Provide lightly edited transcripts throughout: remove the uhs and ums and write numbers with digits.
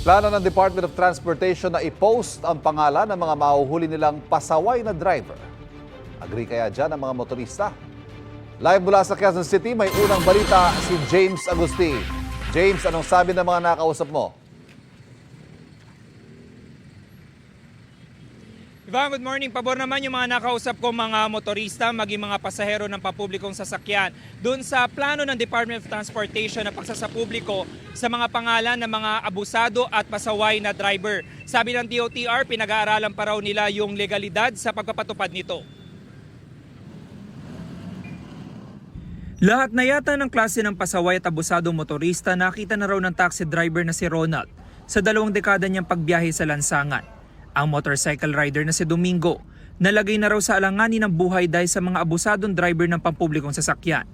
Plano ng Department of Transportation na i-post ang pangalan ng mga mahuhuli nilang pasaway na driver. Agree kaya dyan ang mga motorista? Live mula sa Quezon City, may unang balita si James Agustin. James, anong sabi ng mga nakausap mo? Ivan, good morning. Pabor naman yung mga nakausap ko mga motorista, maging mga pasahero ng papublikong sasakyan. Doon sa plano ng Department of Transportation na pagsasapubliko sa mga pangalan ng mga abusado at pasaway na driver. Sabi ng DOTR, pinag-aaralan pa raw nila yung legalidad sa pagpapatupad nito. Lahat na yata ng klase ng pasaway at abusadong motorista nakita na raw ng taxi driver na si Ronald sa 2 dekada niyang pagbiyahe sa lansangan. Ang motorcycle rider na si Domingo, nalagay na raw sa alanganin ng buhay dahil sa mga abusadong driver ng pampublikong sasakyan.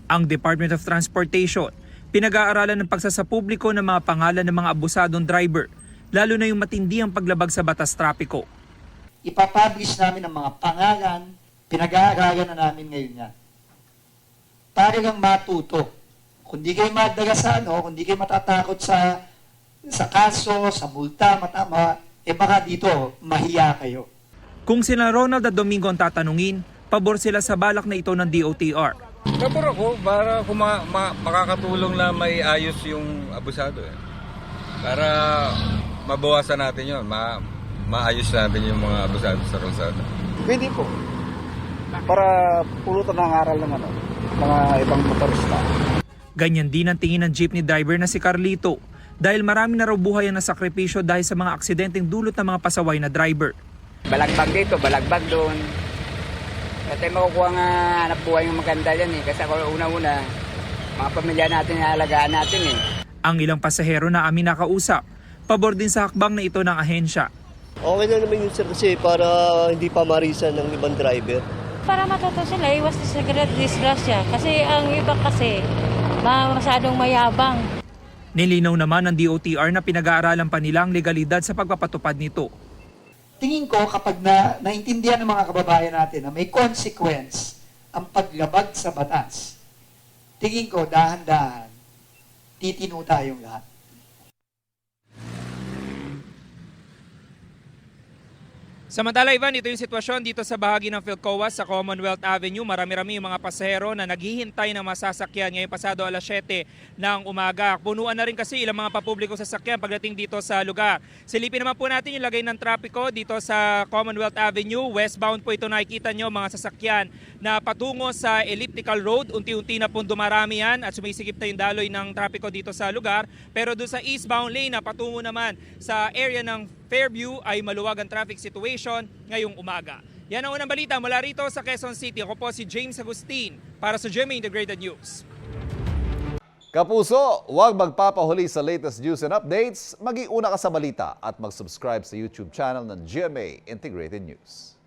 Ang Department of Transportation, pinag-aaralan ng pagsasapubliko ng mga pangalan ng mga abusadong driver, lalo na yung matindi ang paglabag sa batas trapiko. Ipapublish namin ang mga pangalan, pinag-aaralan na namin ngayon yan. Para lang matuto. Kung di kayo madaga sa kung di kayo matatakot sa kaso, sa multa, baka dito, mahiya kayo. Kung sila Ronald at Domingo ang tatanungin, pabor sila sa balak na ito ng DOTR. Pabor ako para makakatulong na may ayos yung abusado. Para mabawasan natin yun, maayos natin yung mga abusado sa kalsada. Pwede po. Para pulutan ng aral ng mga ibang motorista. Ganyan din ang tingin ng jeepney driver na si Carlito. Dahil marami na raw buhay ang nasakripisyo dahil sa mga aksidenteng dulot ng mga pasaway na driver. Balagbag dito, balagbag doon. At ay makukuha nga hanap buhay yung maganda yan eh. Kasi ako una-una, mga pamilya natin halagaan natin eh. Ang ilang pasahero na amin nakausap, pabor din sa hakbang na ito ng ahensya. Okay na naman yun sir kasi para hindi pa marisan ng ibang driver. Para matuto sila, iwas sa disgrasya. Kasi ang iba kasi, masyadong mayabang. Nilinaw naman ng DOTR na pinag-aaralan pa nila ang legalidad sa pagpapatupad nito. Tingin ko kapag naintindihan ng mga kababayan natin na may consequence ang paglabag sa batas, tingin ko dahan-dahan, titino tayong lahat. Samantala, Ivan, ito yung sitwasyon dito sa bahagi ng PhilCoa sa Commonwealth Avenue. Marami-rami yung mga pasahero na naghihintay ng masasakyan ngayong pasado alas 7 ng umaga. Punuan na rin kasi ilang mga papublikong sasakyan pagdating dito sa lugar. Silipin naman po natin yung lagay ng trapiko dito sa Commonwealth Avenue. Westbound po ito, nakikita nyo mga sasakyan na patungo sa Elliptical Road. Unti-unti na po dumarami yan at sumisikip na yung daloy ng trapiko dito sa lugar. Pero doon sa eastbound lane na patungo naman sa area ng Fairview ay maluwag ang traffic situation ngayong umaga. Yan ang unang balita mula rito sa Quezon City. Ako po si James Agustin para sa GMA Integrated News. Kapuso, huwag magpapahuli sa latest news and updates. Mag-iuna ka sa balita at mag-subscribe sa YouTube channel ng GMA Integrated News.